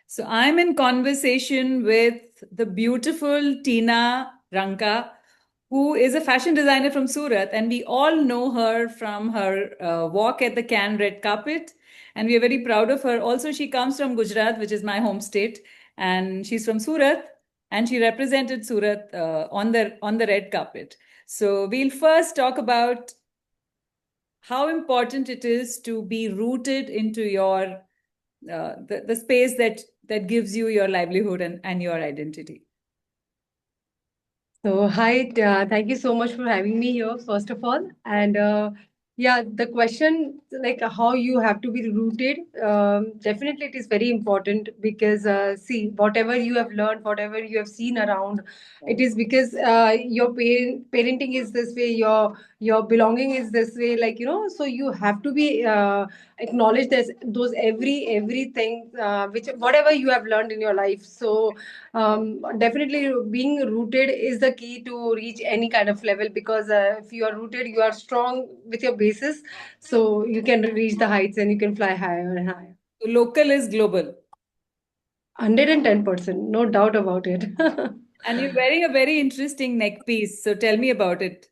So I'm in conversation with the beautiful Tina Ranka, who is a fashion designer from Surat, and we all know her from her walk at the Cannes red carpet, and we are very proud of her. Also, she comes from Gujarat, which is my home state, and she's from Surat, and she represented Surat on the red carpet. So we'll first talk about how important it is to be rooted into your the space that gives you your livelihood and your identity. So, hi, thank you so much for having me here, first of all. And yeah, the question, like how you have to be rooted, definitely it is very important because, see, whatever you have learned, whatever you have seen around, it is because your parenting is this way, your belonging is this way, like, so you have to be acknowledge this, those everything, which whatever you have learned in your life. So, definitely being rooted is the key to reach any kind of level because if you are rooted you are strong with your basis, so you can reach the heights and you can fly higher and higher. So local is global. 110%, no doubt about it. And you're wearing a very interesting neck piece. So tell me about it.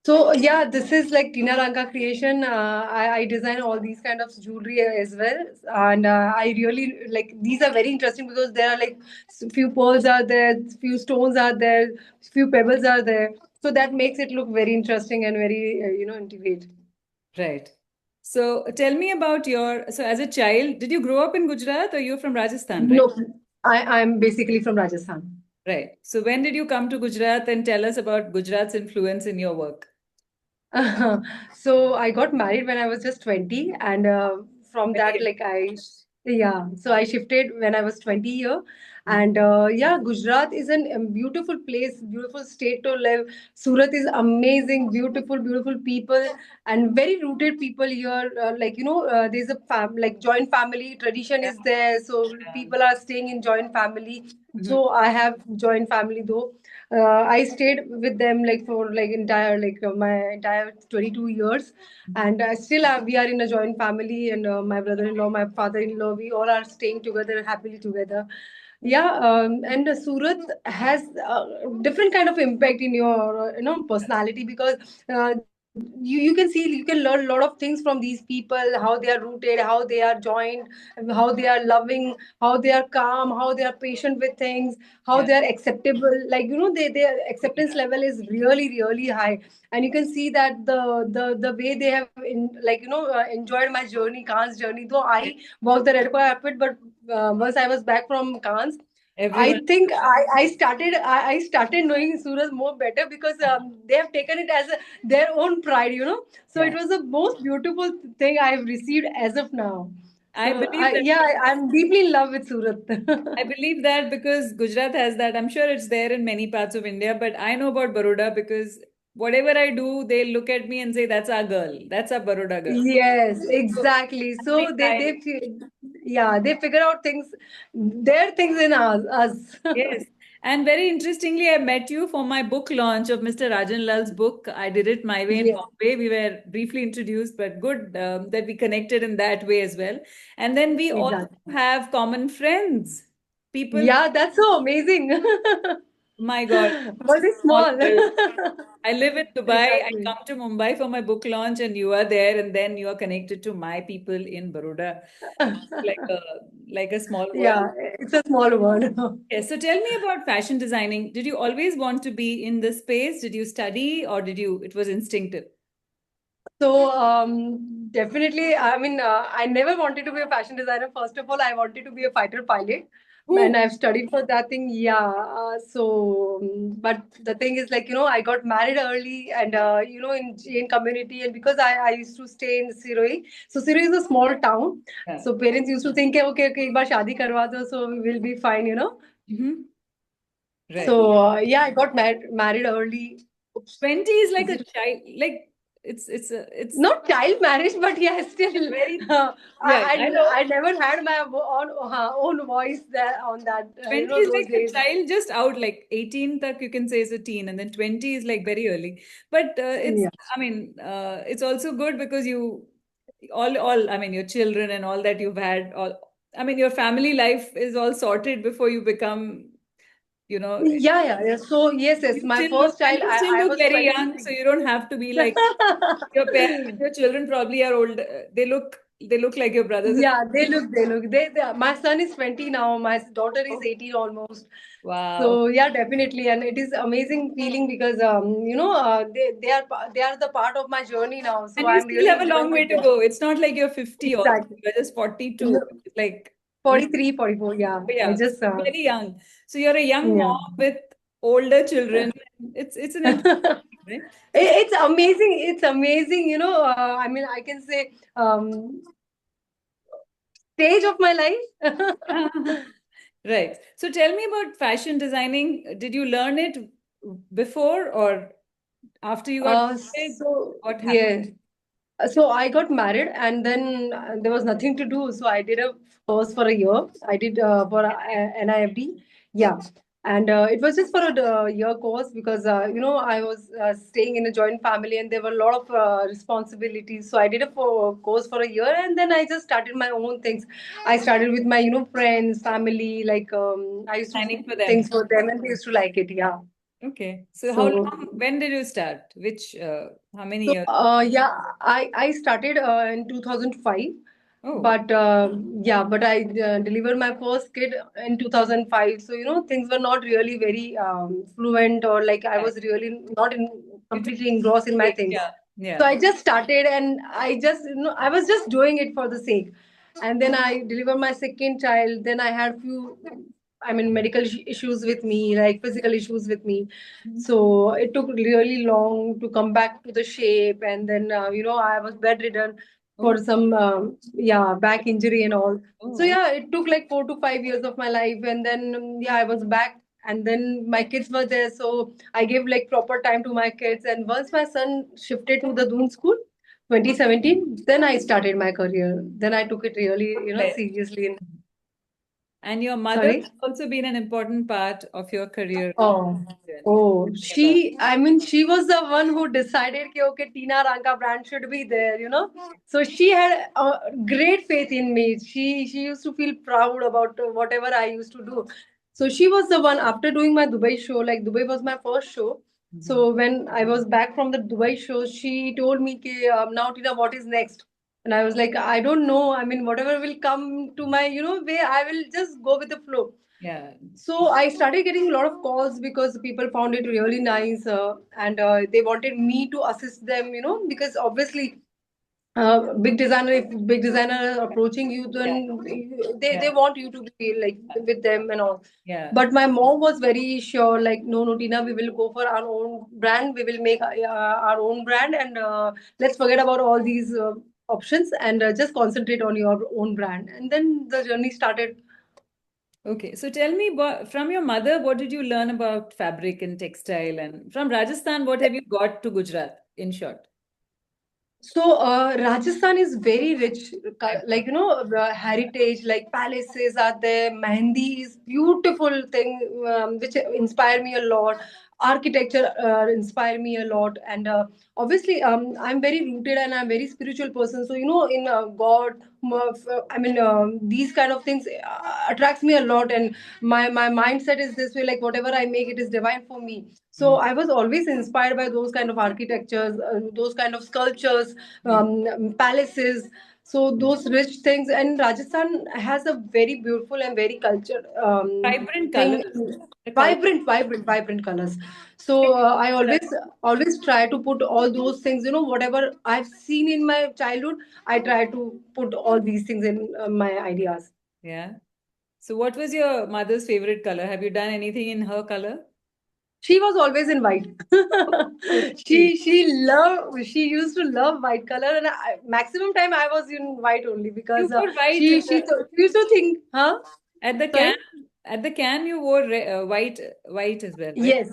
So yeah, this is like Tina Ranka creation. I design all these kind of jewelry as well, and I really like these are very interesting because there are like few pearls are there, few stones are there, few pebbles are there. So that makes it look very interesting and very integrate. Right. So tell me about so as a child, did you grow up in Gujarat or you're from Rajasthan, right? No, I'm basically from Rajasthan. Right. So when did you come to Gujarat and tell us about Gujarat's influence in your work? So I got married when I was just 20, and from that, Very like yeah, so I shifted when I was 20 here, young. and yeah, Gujarat is an beautiful place, beautiful state to live. Surat is amazing, beautiful, beautiful people, and very rooted people here. There's a like joint family tradition Yeah. is there, so people are staying in joint family. Mhm. So I have joint family though. I stayed with them like for like entire my entire 22 years, and still we are in a joint family, and my brother-in-law, my father-in-law, we all are staying together happily together. Yeah, and Surat has different kind of impact in your personality because you can see, you can learn a lot of things from these people, how they are rooted, how they are joined, how they are loving, how they are calm, how they are patient with things, how Yeah. they are acceptable, like their acceptance level is really really high. And you can see that the way they have enjoyed my journey, Khan's journey, though I walked the red carpet, but once I was back from Khan's, Everyone. I think I started knowing Suraj more better because they have taken it as their own pride. So it Yeah. was the most beautiful thing I've received as of now. I So believe that. I'm deeply in love with Surat. I believe that because Gujarat has that. I'm sure it's there in many parts of India, but I know about Baroda because whatever I do, they look at me and say, "That's our girl. That's our Baroda girl." Yes, So exactly. every So time, yeah, they figure out things, their things in us. yes. And very interestingly, I met you for my book launch of Mr. Rajan Lal's book. I did it my way in Yes, Bombay. We were briefly introduced, but good that we connected in that way as well. And then we also exactly. have common friends. People, Yeah, that's so amazing. my God, But it's small small. world. I live in Dubai. I Exactly. come to Mumbai for my book launch, and you are there, and then you are connected to my people in Baroda, like a small world. Yeah, it's a small word. Yes. So tell me about fashion designing. Did you always want to be in this space? Did you study, or did you? It was instinctive. So, definitely, I mean, I never wanted to be a fashion designer. First of all, I wanted to be a fighter pilot, and Ooh. I've studied for that thing. Yeah. But the thing is, like, I got married early, and in Jain community, and because I used to stay in Siroi, so Siroi is a small town. Yeah. So parents used to think, okay, okay, एक बार शादी करवा दो, so we will be fine. Hmm. Right. So yeah, I got married early. Oops. 20 is like a child. Like it's Not child marriage, but yeah, still, very. Yeah, I I know. I never had my own voice there on that 20 is those like a days. child just out, like 18 tak you can say is a teen, and then 20 is like very early. But Yeah. I mean, it's also good because you, I mean, your children and all that you've had, all, I mean, your family life is all sorted before you become, you know, Yeah. So yes. My first child, you still I look was very young, 23. so you don't have to be like your parents. Your children probably are old. They look like your brothers. Yeah, they look. My son is 20 now. My daughter is 18 almost. Wow. So yeah, definitely, and it is amazing feeling because they are the part of my journey now. So And you I'm still really have a enjoying long way with to them. go. It's not like you're 50 also. Exactly. You're just 42. No, It's like you 43, 44. Yeah, I yeah, just very young. So you're a young yeah. mom with older children. It's an interesting, right? So It's amazing. It's amazing. I mean, I can say stage of my life. right. So tell me about fashion designing. Did you learn it before or after you got married? So What happened? yeah. So I got married, and then there was nothing to do. So I did a course for a year. I did for NIFD, yeah, and it was just for a year course because I was staying in a joint family, and there were a lot of responsibilities. So I did a course for a year, and then I just started my own things. I started with my friends, family, like I used to Designing do for them. things for them, and they used to like it. Yeah. Okay. So how So long, when did you start? How many years? yeah, I started in 2005, Oh, but but I delivered my first kid in 2005. So things were not really very fluent, or like I right. was really not in You took completely engrossed in my it. things. Yeah. So Yeah. I just started, and I just I was just doing it for the sake. And then I delivered my second child. Then I had few, I mean, medical issues with me, like physical issues with me. Mhm. So it took really long to come back to the shape, and then I was bedridden for Oh, some back injury and all. So oh, yeah, it took like 4 to 5 years of my life, and then I was back, and then my kids were there, so I gave like proper time to my kids. And once my son shifted to the Doon school, 2017, then I started my career. Then I took it really right. seriously. And your mother Sorry. has also been an important part of your career Oh, journey. A lot. I mean, she was the one who decided that, okay, Tina Ranka brand should be there. So she had great faith in me. She used to feel proud about whatever I used to do. So she was the one after doing my Dubai show, like Dubai was my first show. Mhm. So when I was back from the Dubai show, she told me, ki, now Tina, what is next? And I was like, I don't know. I mean, whatever will come to my, way, I will just go with the flow. Yeah. So I started getting a lot of calls because people found it really nice, and they wanted me to assist them. Because obviously, if big designer are approaching you, Yeah. then Yeah. they want you to be like with them and all. Yeah. But my mom was very sure, like, no, no, Tina, we will go for our own brand. We will make our own brand, and let's forget about all these options, and just concentrate on your own brand. And then the journey started. Okay. So tell me, from your mother, what did you learn about fabric and textile? And from Rajasthan, what have you got to Gujarat, in short? So, Rajasthan is very rich, like heritage, like palaces are there. Mehndi is beautiful thing, which inspire me a lot. Architecture inspire me a lot, and obviously, I'm very rooted and I'm very spiritual person. So in God, I mean, these kind of things attracts me a lot, and my mindset is this way. Like whatever I make, it is divine for me. So Mm. I was always inspired by those kind of architectures, those kind of sculptures, Mm. palaces. So those rich things, and Rajasthan has a very beautiful and very cultured Vibrant thing, colors. The color. vibrant colors. So I always try to put all those things. Whatever I've seen in my childhood, I try to put all these things in my ideas. Yeah. So what was your mother's favorite color? Have you done anything in her color? She was always in white. So sweet. She used to love white color, and maximum time I was in white only because You wore white she used to think, huh? at the can. Sorry. At the can, you wore white as well, right? Yes.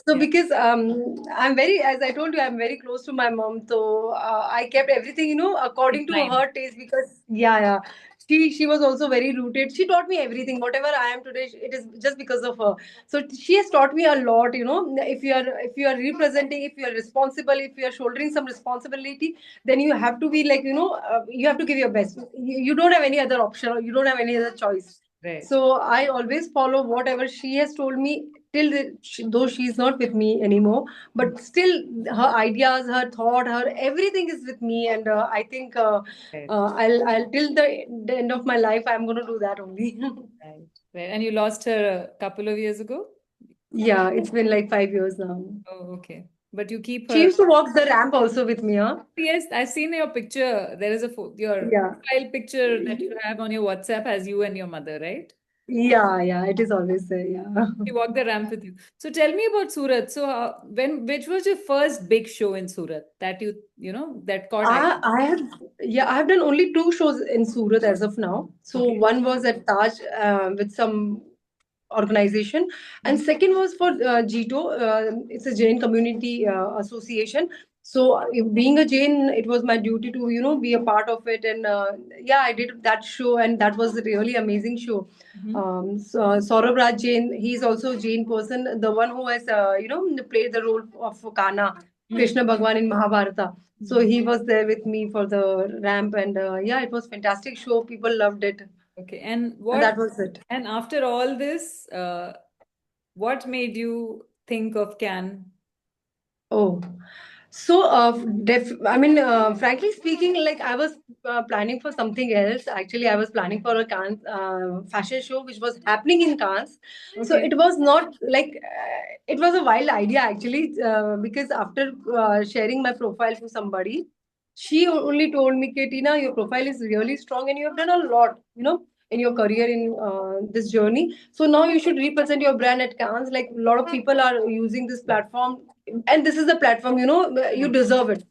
So Yeah. because I'm very, as I told you, I'm very close to my mom. So I kept everything, according to Fine. her taste because yeah. she was also very rooted. She taught me everything. Whatever I am today, it is just because of her. So she has taught me a lot. If you are representing, if you are responsible, if you are shouldering some responsibility, then you have to be like, you have to give your best. You don't have any other option, or you don't have any other choice. Right. So I always follow whatever she has told me till though she's not with me anymore, but still her ideas, her thought, her everything is with me, and I think Right. I'll till the end of my life I'm going to do that only. Right. Right. And you lost her a couple of years ago? Yeah, it's been like 5 years now. Oh, okay. But you keep She her. used to walk the ramp also with me, huh? Yes, I've seen your picture. There is your Yeah. profile picture that you have on your WhatsApp as you and your mother, right? Yeah, it is always there. Yeah. She walked the ramp with you. So tell me about Surat. So which was your first big show in Surat that that caught eye? I have done only 2 shows in Surat as of now. So Okay. one was at Taj with some organization, and second was for Jito. It's a Jain community association. So being a Jain, it was my duty to be a part of it, and yeah, I did that show, and that was a really amazing show. So, Saurabh Raj Jain, he's also a Jain person, the one who has played the role of Kana, Krishna Bhagwan in Mahabharata. So he was there with me for the ramp, and yeah, it was fantastic show. People loved it, Okay. And and that was it. and after all this, what made you think of Can? Oh, so frankly speaking, like I was planning for something else. Actually, I was planning for a Cannes fashion show which was happening in Cannes. So Okay. it was not like it was a wild idea actually, because after sharing my profile to somebody, she only told me, Katina, your profile is really strong and you have done a lot, in your career in this journey. So now you should represent your brand at Cannes. Like a lot of people are using this platform, and this is the platform. You deserve it.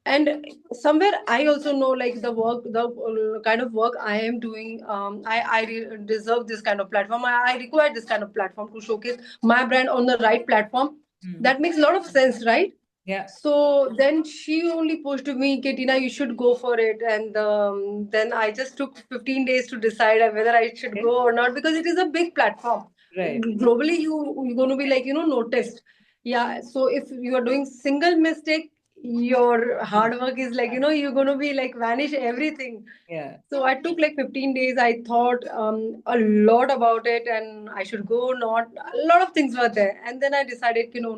And somewhere I also know, like the kind of work I am doing. I deserve this kind of platform. I require this kind of platform to showcase my brand on the right platform. That makes a lot of sense, right? Yeah. So then she only pushed me, Katina, you should go for it. And then I just took 15 days to decide whether I should Okay. go or not, because it is a big platform. Right. Globally, you're going to be like, noticed. Yeah. So if you are doing single mistake, your hard work is like, you're going to be like vanish everything. Yeah. So I took like 15 days. I thought a lot about it, and I should go. Not a lot of things were there, and then I decided, no.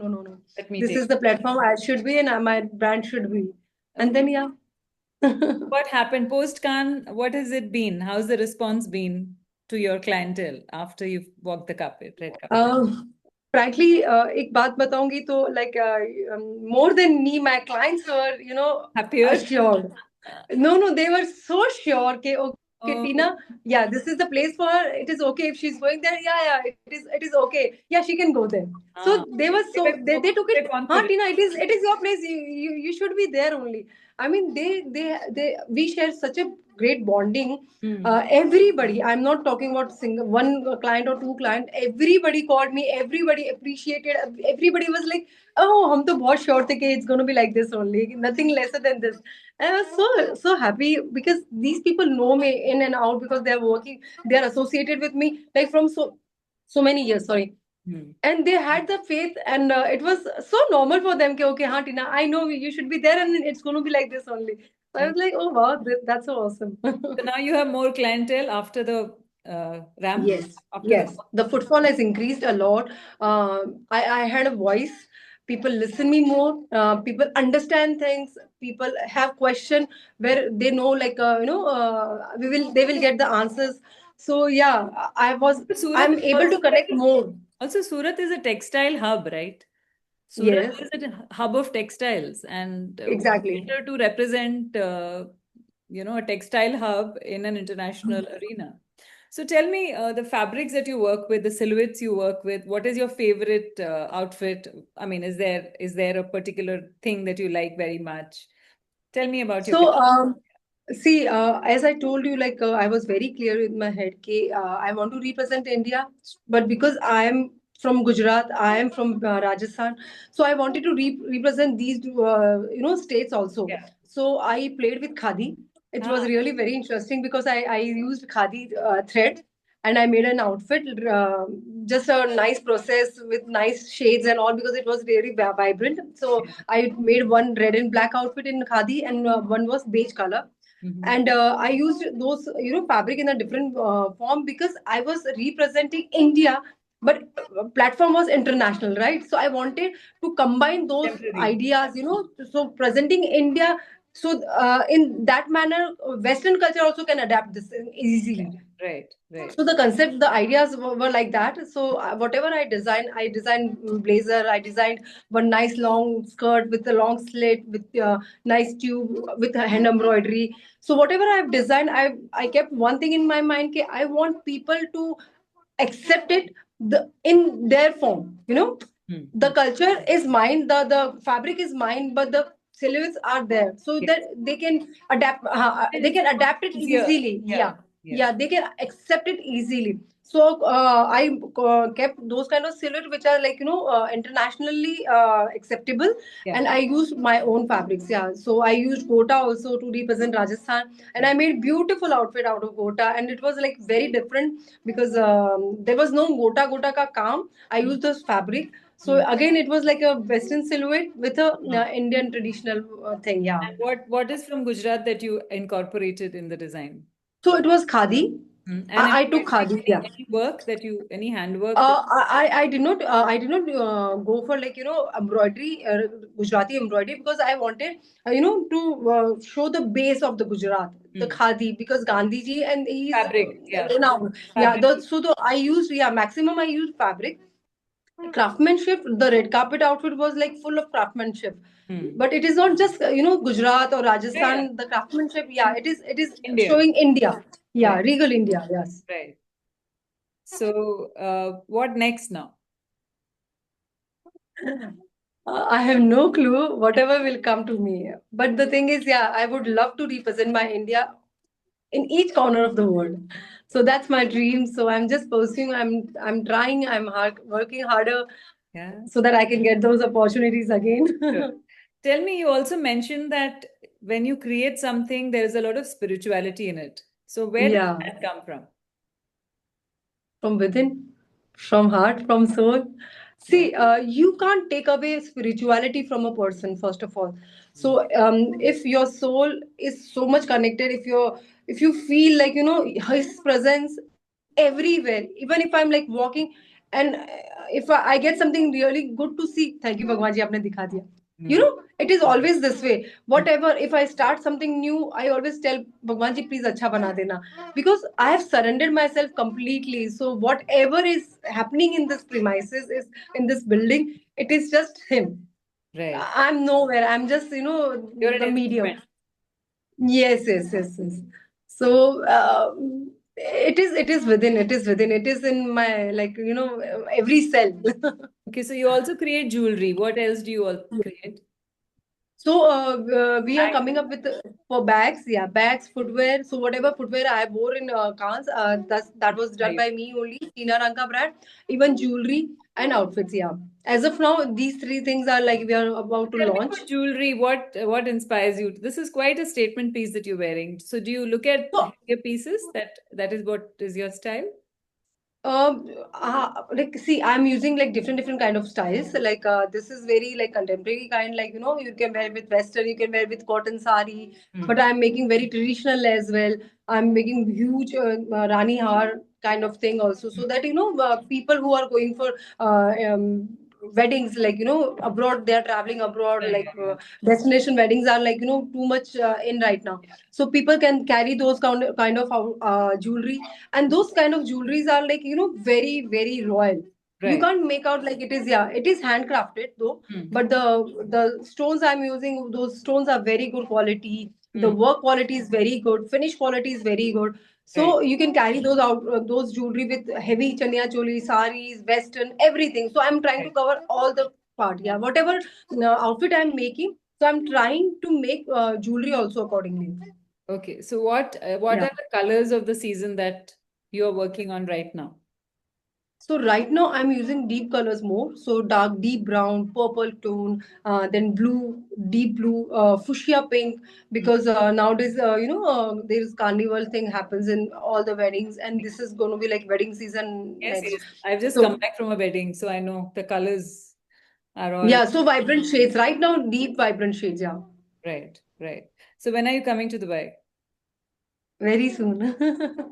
Let me This take. is the platform I should be, and my brand should be. And then yeah. What happened post Cannes? What has it been? How's the response been to your clientele after you've walked the carpet, red carpet? Frankly, एक बात बताऊंगी तो like more than me, my clients were Happier? assured. No, they were so sure. Okay, Oh, Tina, yeah, this is the place for her. It is okay if she's going there. Yeah, it is okay. Yeah, she can go there. So they were so they took it. confident. Tina, it is your place. You should be there only. I mean, they we share such a great bonding. Everybody, I'm not talking about single one client or two client. Everybody called me. Everybody appreciated. Everybody was like, "Oh, हम तो बहुत sure थे कि it's going to be like this only. Nothing lesser than this." And I was so happy because these people know me in and out, because they are working. They are associated with me like from so many years. Sorry. And they had the faith, and it was so normal for them. Okay, हाँ, Tina, I know you should be there, and it's going to be like this only. So I was like, oh wow, that's so awesome. So now you have more clientele after the ramp? Yes, After yes. The footfall has increased a lot. I had a voice. People listen me more. People understand things. People have question where they know, like they will get the answers. So yeah, Surat I'm is able to connect more. also Surat is a textile hub, right? Surat Yes, is a hub of textiles, and exactly. better to represent a textile hub in an international arena. So tell me the fabrics that you work with, the silhouettes you work with. What is your favorite outfit? I mean, is there a particular thing that you like very much? Tell me about your So, favorite. see, as I told you, like I was very clear in my head, I want to represent India, but because I am from Gujarat, I am from Rajasthan, so I wanted to represent these, states also. Yeah. So I played with Khadi. It was really very interesting because I used khadi thread and I made an outfit, just a nice process with nice shades and all because it was really vibrant. So I made one red and black outfit in khadi and one was beige color. And I used those, fabric in a different form because I was representing India, but platform was international, right? So I wanted to combine those Temporary. ideas, so presenting India. So in that manner, Western culture also can adapt this easily. Right, right. So the concept, the ideas were like that. So whatever I designed blazer. I designed one nice long skirt with a long slit with nice tube with a hand embroidery. So whatever I've designed, I kept one thing in my mind. Ke I want people to accept it in their form. The culture is mine. The fabric is mine, but the silhouettes are there, so that they can adapt. They can adapt it Easier. easily. Yeah. Yeah, they can accept it easily. So I kept those kind of silhouette which are like internationally acceptable, Yeah. and I used my own fabrics. Yeah, so I used gota also to represent Rajasthan, and I made beautiful outfit out of gota, and it was like very different because there was no gota ka kaam. I used this fabric. So again, it was like a Western silhouette with a Indian traditional thing. Yeah. And what is from Gujarat that you incorporated in the design? So it was khadi. And I took khadi. Yeah. any work that you, any handwork? I did not go for like embroidery, Gujarati embroidery, because I wanted to show the base of the Gujarat, the khadi, because Gandhi ji and he's Fabric, yeah. renowned. Yeah, I used, maximum I used fabric. Craftsmanship. The red carpet outfit was like full of craftsmanship. But it is not just Gujarat or Rajasthan. The craftsmanship, it is India. showing India. Yeah, Right. regal India. Yes. Right. So what next now? I have no clue. Whatever will come to me. But the thing is, I would love to represent my India in each corner of the world. So that's my dream. So I'm just pursuing. I'm trying. Working harder. Yeah. So that I can get those opportunities again. Sure. Tell me, you also mentioned that when you create something, there is a lot of spirituality in it. So where does that come from? From within, from heart, from soul. See, you can't take away spirituality from a person, first of all. So if your soul is so much connected, if you feel like his presence everywhere, even if I'm like walking, and if I get something really good to see, thank you Bhagwan ji, aapne dikha diya. It is always this way. Whatever, if I start something new, I always tell Bhagwan ji, please acha bana dena, because I have surrendered myself completely. So whatever is happening in this premises, is in this building, it is just him. Right. I'm nowhere. I'm just You're the an medium. instrument. Yes. So it is within. It is in my, like, every cell. Okay, so you also create jewelry. What else do you all create? So we are coming up with for bags, bags, footwear. So whatever footwear I wore in Cannes, that was done by me only. Tina Ranka brand, even jewelry and outfits. Yeah. As of now, these three things are like we are about to Tell me launch. about jewelry. What inspires you? This is quite a statement piece that you're wearing. So do you look at your pieces? That is what is your style? Like, see, I'm using like different kind of styles. Like this is very like contemporary kind. Like you can wear with western, you can wear with cotton sari. But I'm making very traditional as well. I'm making huge Rani Har kind of thing also, so that people who are going for weddings, like abroad, they are traveling abroad. Like destination weddings are like too much in right now. So people can carry those kind of jewelry, and those kind of jewelries are like very very royal. You Right. can't make out like it is. It is handcrafted though, but the stones I'm using, those stones are very good quality. The work quality is very good. Finish quality is very good. So you can carry those out, those jewelry with heavy chaniya choli, saris, western, everything. So I'm trying to cover all the part. Yeah, whatever outfit I'm making, so I'm trying to make jewelry also accordingly. Okay, so what are the colors of the season that you are working on right now? So right now I'm using deep colors more. So dark, deep brown, purple tone, then blue, deep blue, fuchsia pink. Because nowadays, there's carnival thing happens in all the weddings, and this is going to be like wedding season Yes, next. yes. I've just come So back from a wedding, so I know the colors are all yeah, so vibrant shades. Right now, deep vibrant shades. Yeah, right, right. So when are you coming to Dubai? very soon.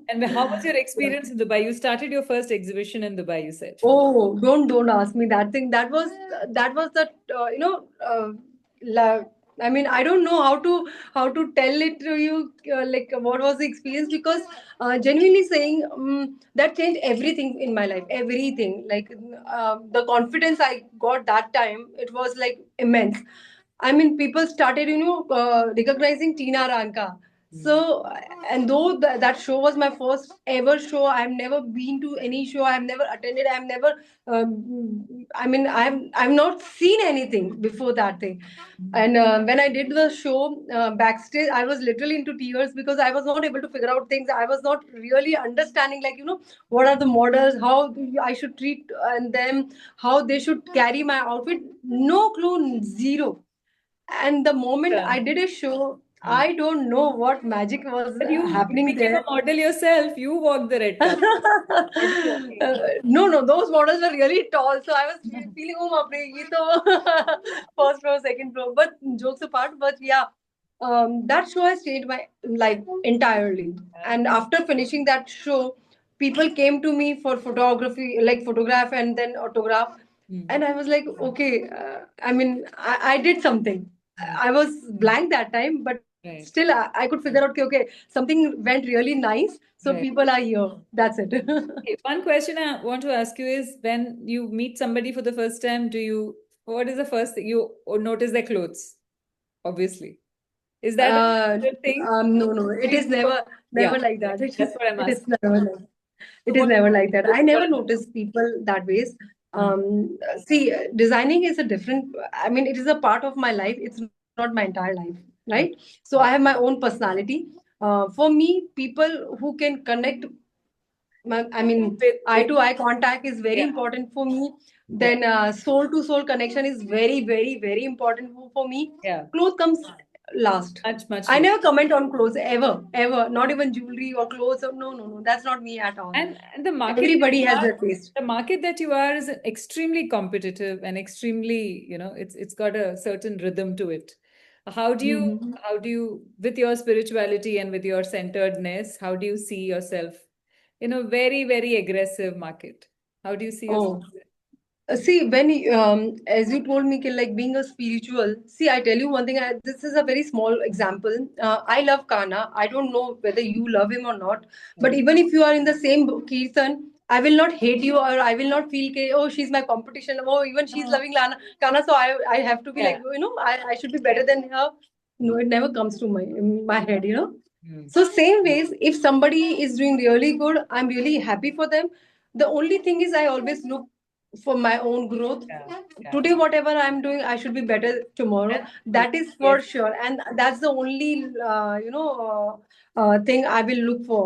And how was your Yeah. experience in Dubai? You started your first exhibition in Dubai, you said. Oh, don't ask me that thing. That was the la, I mean, I don't know how to tell it to you, like what was the experience, because genuinely saying, that changed everything in my life, everything. Like the confidence I got that time, it was like immense. I mean, people started, recognizing Tina Ranka. So, and though that show was my first ever show, I've never been to any show. I've never attended. I've never. I mean, I've not seen anything before that thing. And when I did the show backstage, I was literally into tears because I was not able to figure out things. I was not really understanding, like, what are the models, how I should treat and them, how they should carry my outfit. No clue, zero. And the moment Yeah. I did a show, I don't know what magic was But you happening became a there. model yourself. You walked the red carpet. Model walking. No, those models were really tall, so I was feeling, oh, baapre, ye to first row, second row. But jokes apart, but yeah, that show has changed my life entirely. And after finishing that show, people came to me for photography, like photograph and then autograph. And I was like, okay, I mean, I did something. I was blank that time, but Right. still I could figure out, okay, something went really nice. So Right. people are here. That's it. Okay, one question I want to ask you is when you meet somebody for the first time, what is the first thing you notice their clothes? Obviously. Is that Uh, a thing? no. It is never, Yeah, never like that. that's what I'm It is asking. never like. So It is what never like that. I never what- notice people that ways. Hmm. See, designing is a different. I mean, it is a part of my life. It's not my entire life, right? Okay. So I have my own personality. For me, people who can connect, I mean, eye With to eye contact is very yeah, important for me. yeah, Then soul to soul connection is very, very, very important for me. yeah. Clothes comes last. Much I later. never comment on clothes ever, ever. Not even jewelry or clothes. No. That's not me at all. And the market that Everybody you has are, their taste. the market that you are is extremely competitive and extremely, it's got a certain rhythm to it. How do you, Mhm. with your spirituality and with your centeredness, how do you see yourself in a very, very aggressive market? How do you see yourself? Oh, see, as you told me, like being a spiritual, see, I tell you one thing, this is a very small example. I love Kana. I don't know whether you love him or not, but even if you are in the same Kirtan, I will not hate you, or I will not feel, oh, she's my competition. Oh, even she's loving Kana, so I have to be Yeah. like, I should be better than her. No, it never comes to my head. Mm. So same ways, if somebody is doing really good, I'm really happy for them. The only thing is, I always look for my own growth. Yeah. Today, whatever I'm doing, I should be better tomorrow. That's true. That is Yes. for sure, and that's the only thing I will look for.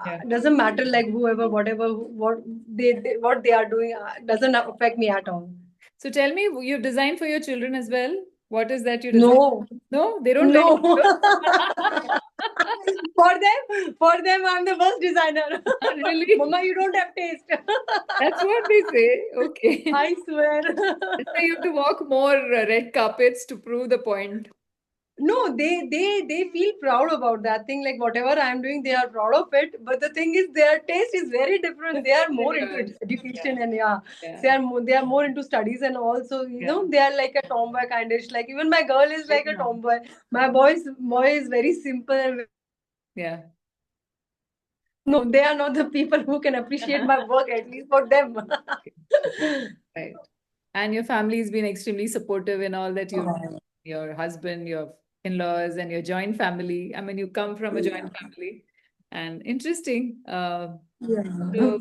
Yeah. Doesn't matter, like whoever, whatever, what they are doing, doesn't affect me at all. So tell me, you design for your children as well? What is that you design? No, No, they don't wear no. it. For them, I'm the worst designer. Really? Mama, you don't have taste. That's what they say. Okay. I swear. So you have to walk more red carpets to prove the point. No, they feel proud about that thing. Like whatever I'm doing, they are proud of it. But the thing is, their taste is very different. They are Different than more into yours. education, Yeah. and Yeah. they are more into studies, and also Yeah. they are like a tomboy kind of. Like even my girl is like a tomboy. My boy is very simple and Yeah. no, they are not the people who can appreciate my work, at least for them. Right. And your family has been extremely supportive in all that you, your husband, your in-laws, and your joint family. I mean, you come from a joint family. And interesting. Yeah. So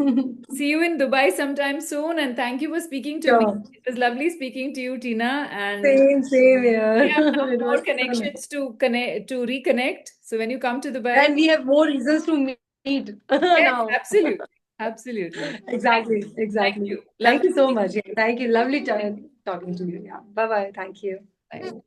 see you in Dubai sometime soon. And thank you for speaking to me. Sure. It was lovely speaking to you, Tina. And Same we here. have now It more was so nice. connections to reconnect. So when you come to Dubai, And we have more reasons to meet yes, now. absolutely. Absolutely. Exactly, Thank exactly. you. Thank Lovely you so meeting much. Thank you. Lovely talking to you. Yeah. Bye bye. Thank you. you. Bye.